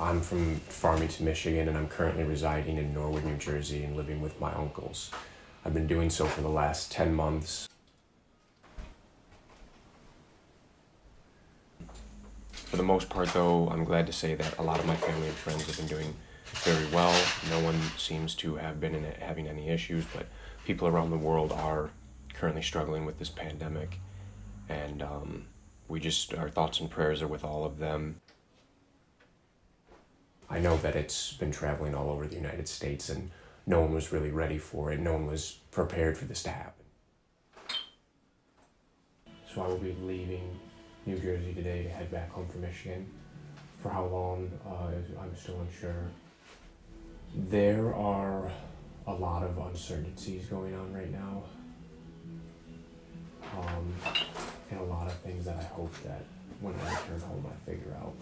I'm from Farmington, Michigan, and I'm currently residing in Norwood, New Jersey, and living with my uncles. I've been doing so for the last 10 months. For the most part, though, I'm glad to say that a lot of my family and friends have been doing very well. No one seems to have been having any issues, but people around the world are currently struggling with this pandemic. And our thoughts and prayers are with all of them. I know that it's been traveling all over the United States, and no one was really ready for it. No one was prepared for this to happen. So I will be leaving New Jersey today to head back home for Michigan. For how long, I'm still unsure. There are a lot of uncertainties going on right now. And a lot of things that I hope that when I return home I figure out.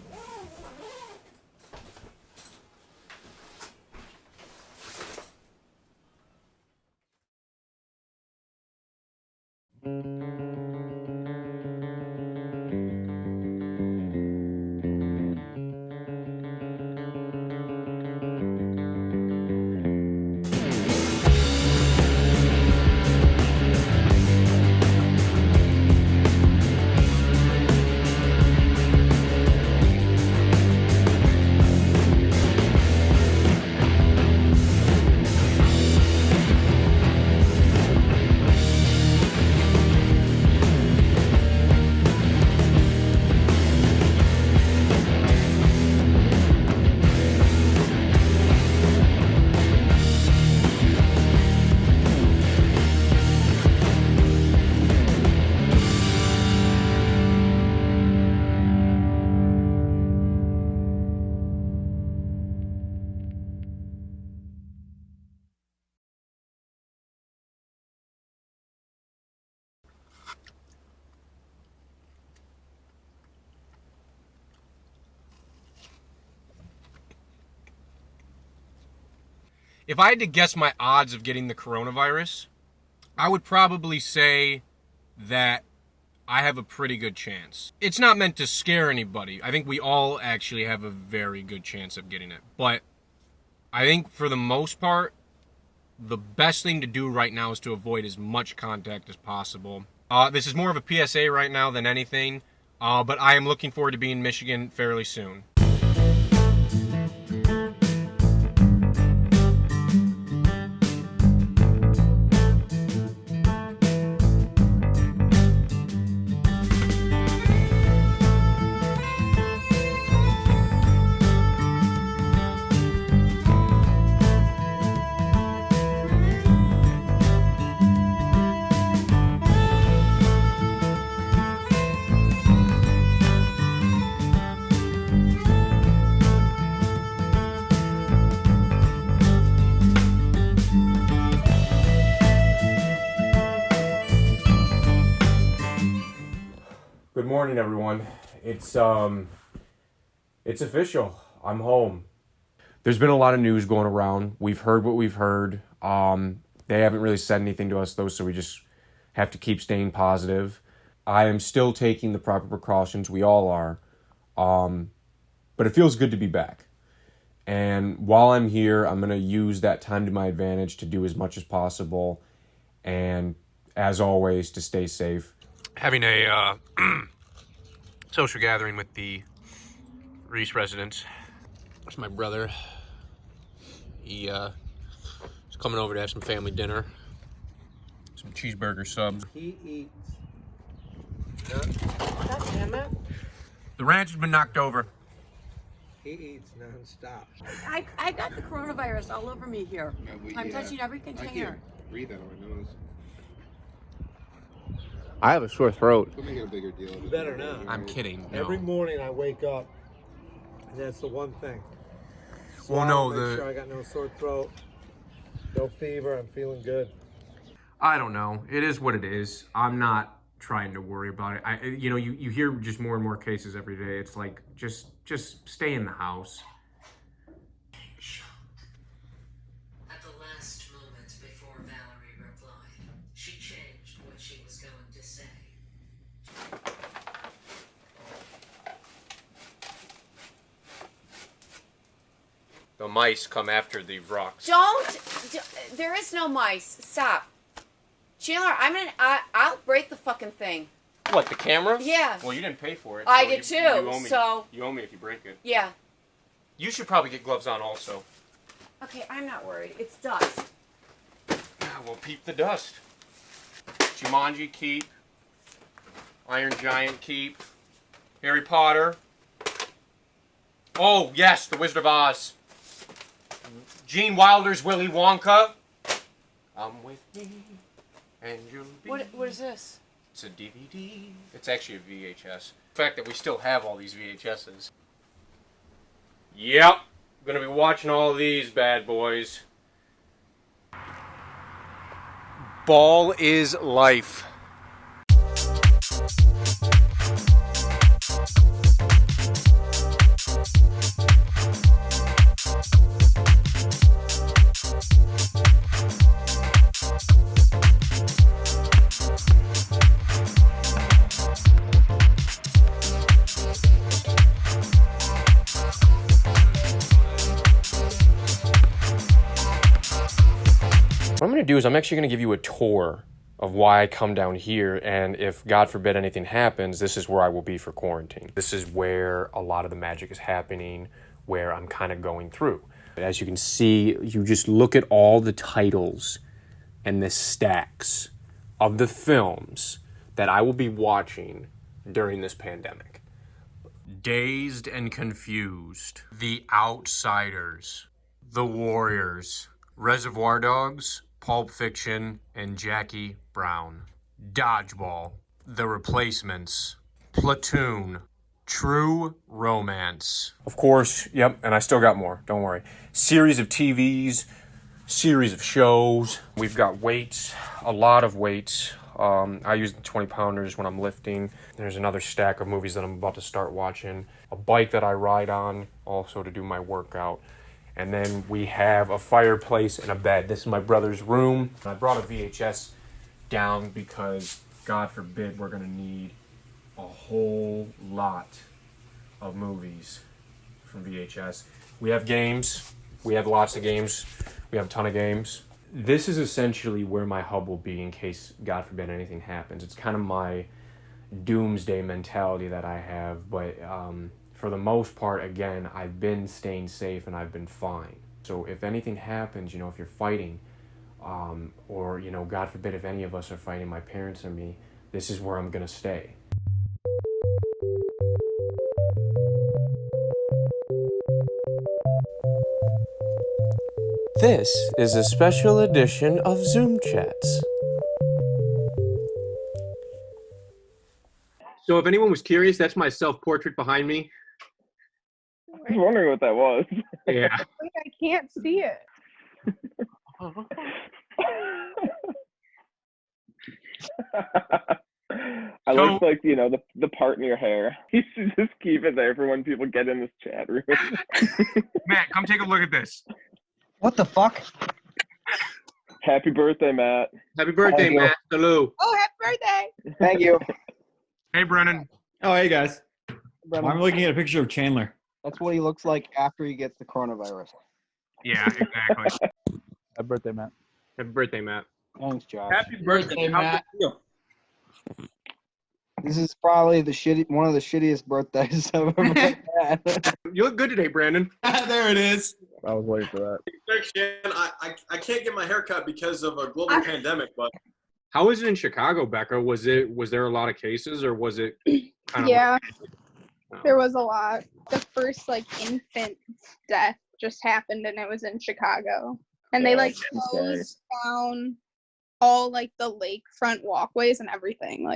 If I had to guess my odds of getting the coronavirus, I would probably say that I have a pretty good chance. It's not meant to scare anybody. I think we all actually have a very good chance of getting it. But I think for the most part, the best thing to do right now is to avoid as much contact as possible. This is more of a PSA right now than anything, but I am looking forward to being in Michigan fairly soon. Good morning, everyone. It's official. I'm home. There's been a lot of news going around. We've heard what we've heard. They haven't really said anything to us, though, so we just have to keep staying positive. I am still taking the proper precautions. We all are. But it feels good to be back. And while I'm here, I'm going to use that time to my advantage to do as much as possible. And as always, to stay safe. Having a social gathering with the Reese residents. That's my brother. He is coming over to have some family dinner. Some cheeseburger subs. He eats. God damn it. The ranch has been knocked over. He eats nonstop. I got the coronavirus all over me here. I'm touching every I can't container. breathe out of my nose. I have a sore throat. We'll make it a bigger deal. You better not. I'm kidding. No. Every morning I wake up, and that's the one thing. Well, no, Make sure I got no sore throat, no fever. I'm feeling good. I don't know. It is what it is. I'm not trying to worry about it. You hear just more and more cases every day. It's like just stay in the house. At the last moment before Valerie replied, she changed what she was going to say. The mice come after the rocks. There is no mice. Stop. Chandler, I'll break the fucking thing. What, the camera? Yeah. Well, you didn't pay for it. I so did too, so... You owe me if you break it. Yeah. You should probably get gloves on also. Okay, I'm not worried. It's dust. We'll peep the dust. Jumanji keep. Iron Giant keep. Harry Potter. Oh, yes, The Wizard of Oz. Gene Wilder's Willy Wonka. Come with me, and you'll be... What is this? It's a DVD. It's actually a VHS. The fact that we still have all these VHSs. Yep. Gonna be watching all these bad boys. Ball is life. What I'm going to do is I'm actually going to give you a tour of why I come down here, and if, God forbid, anything happens, this is where I will be for quarantine. This is where a lot of the magic is happening, where I'm kind of going through. As you can see, you just look at all the titles and the stacks of the films that I will be watching during this pandemic. Dazed and Confused, The Outsiders, The Warriors, Reservoir Dogs, Pulp Fiction, and Jackie Brown. Dodgeball, The Replacements, Platoon, True Romance. Of course, yep, and I still got more, don't worry. Series of TVs, series of shows. We've got weights, a lot of weights. I use the 20-pounders when I'm lifting. There's another stack of movies that I'm about to start watching. A bike that I ride on, also to do my workout. And then we have a fireplace and a bed. This is my brother's room. I brought a VHS down because, God forbid, we're going to need a whole lot of movies from VHS. We have games. We have lots of games. We have a ton of games. This is essentially where my hub will be in case, God forbid, anything happens. It's kind of my doomsday mentality that I have, but for the most part, again, I've been staying safe and I've been fine. So if anything happens, if you're fighting, or, God forbid, if any of us are fighting, my parents or me, this is where I'm going to stay. This is a special edition of Zoom Chats. So if anyone was curious, that's my self-portrait behind me. I was wondering what that was. Yeah. I can't see it. I look like, the part in your hair. You should just keep it there for when people get in this chat room. Matt, come take a look at this. What the fuck? Happy birthday, Matt. Happy birthday, Thank you. Matt. Hello. Oh, happy birthday! Thank you. Hey, Brennan. Oh, hey guys. Brennan. I'm looking at a picture of Chandler. That's what he looks like after he gets the coronavirus. Yeah, exactly. Happy birthday, Matt. Happy birthday, Matt. Thanks, Josh. Happy birthday, Matt. This is probably one of the shittiest birthdays I've ever had. You look good today, Brandon. There it is. I was waiting for that. Thanks, Shan. I can't get my hair cut because of a global pandemic, but How is it in Chicago, Becca? Was there a lot of cases, or was it kind of? Yeah, Oh. there was a lot. The first infant death just happened, and it was in Chicago. And they closed down all the lakefront walkways and everything,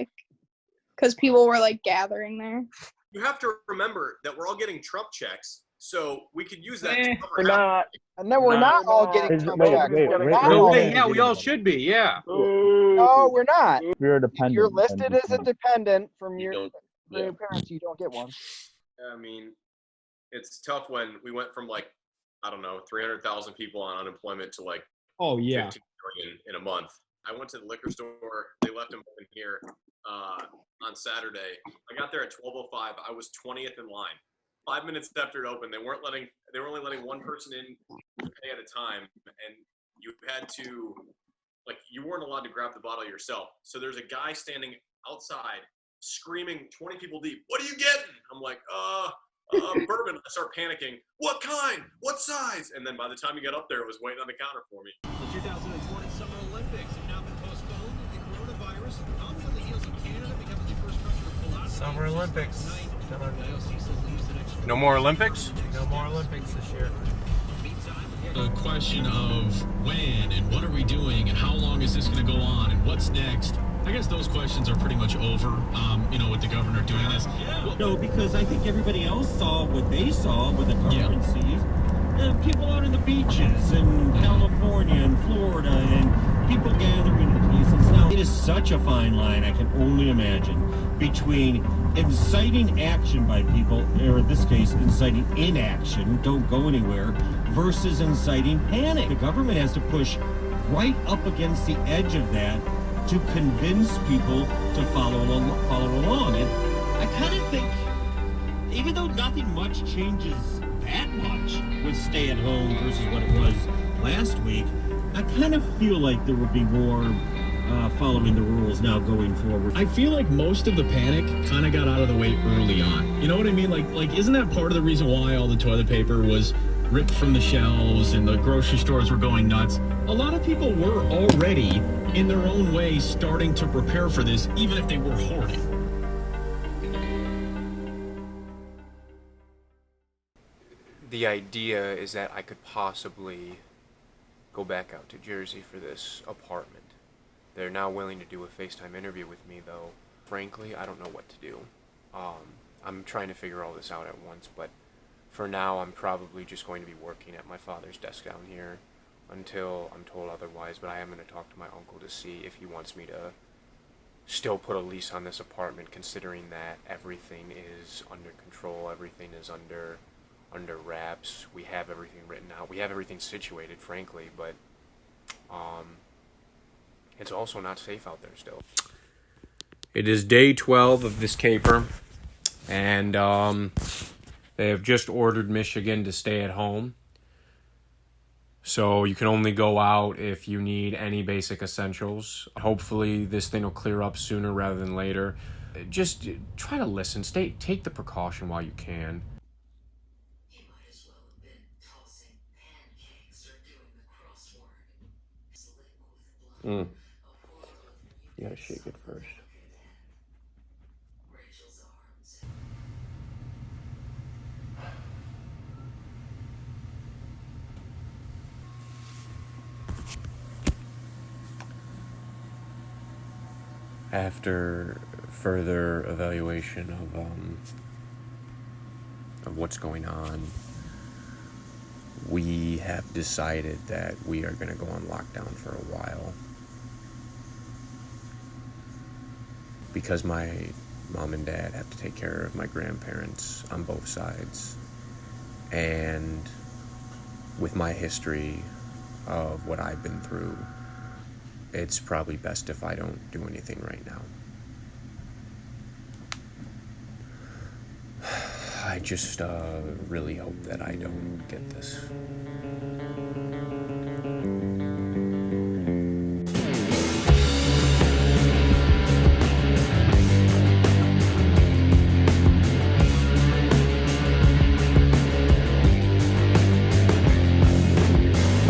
because people were gathering there. you have to remember that we're all getting Trump checks, so we could use that. to cover We're half- not. And then we're not all getting Trump checks. We're not all getting- Yeah, we all should be. Yeah. No, we're not. We're If dependent. you're listed as a dependent from your don't- parents, you don't get one. I mean, it's tough when we went from 300,000 people on unemployment to Oh, yeah. 15 million in a month. I went to the liquor store. They left them open here on Saturday. I got there at 12:05. I was 20th in line. 5 minutes after it opened, they were only letting one person in pay at a time, and you had to, like, you weren't allowed to grab the bottle yourself. So there's a guy standing outside screaming 20 people deep, "What are you getting?" I'm like, bourbon. I start panicking. What kind? What size? And then by the time you got up there, it was waiting on the counter for me. The 2020 Summer Olympics have now been postponed. The coronavirus, on the heels of Canada becoming the first country to pull out. Summer Olympics. No more Olympics? No more Olympics this year. The question of when and what are we doing and how long is this going to go on and what's next? I guess those questions are pretty much over, with the governor doing this. No, because I think everybody else saw what they saw with the currencies. People out on the beaches in California and Florida and people gathering in places. Now, it is such a fine line, I can only imagine, between inciting action by people, or in this case, inciting inaction, don't go anywhere, versus inciting panic. The government has to push right up against the edge of that to convince people to follow along. And I kind of think, even though nothing much changes that much with stay at home versus what it was last week, I kind of feel like there would be more following the rules now going forward. I feel like most of the panic kind of got out of the way early on. You know what I mean? Like isn't that part of the reason why all the toilet paper was ripped from the shelves and the grocery stores were going nuts? A lot of people were already, in their own way, starting to prepare for this, even if they were hoarding. The idea is that I could possibly go back out to Jersey for this apartment. They're now willing to do a FaceTime interview with me, though. Frankly, I don't know what to do. I'm trying to figure all this out at once, but for now, I'm probably just going to be working at my father's desk down here until I'm told otherwise, but I am going to talk to my uncle to see if he wants me to still put a lease on this apartment, considering that everything is under control, everything is under wraps. We have everything written out. We have everything situated, frankly, but it's also not safe out there still. It is day 12 of this caper, and they have just ordered Michigan to stay at home. So you can only go out if you need any basic essentials. Hopefully this thing will clear up sooner rather than later. Just try to listen. Take the precaution while you can. You gotta shake it first. After further evaluation of what's going on, we have decided that we are going to go on lockdown for a while. Because my mom and dad have to take care of my grandparents on both sides. And with my history of what I've been through, it's probably best if I don't do anything right now. I just really hope that I don't get this.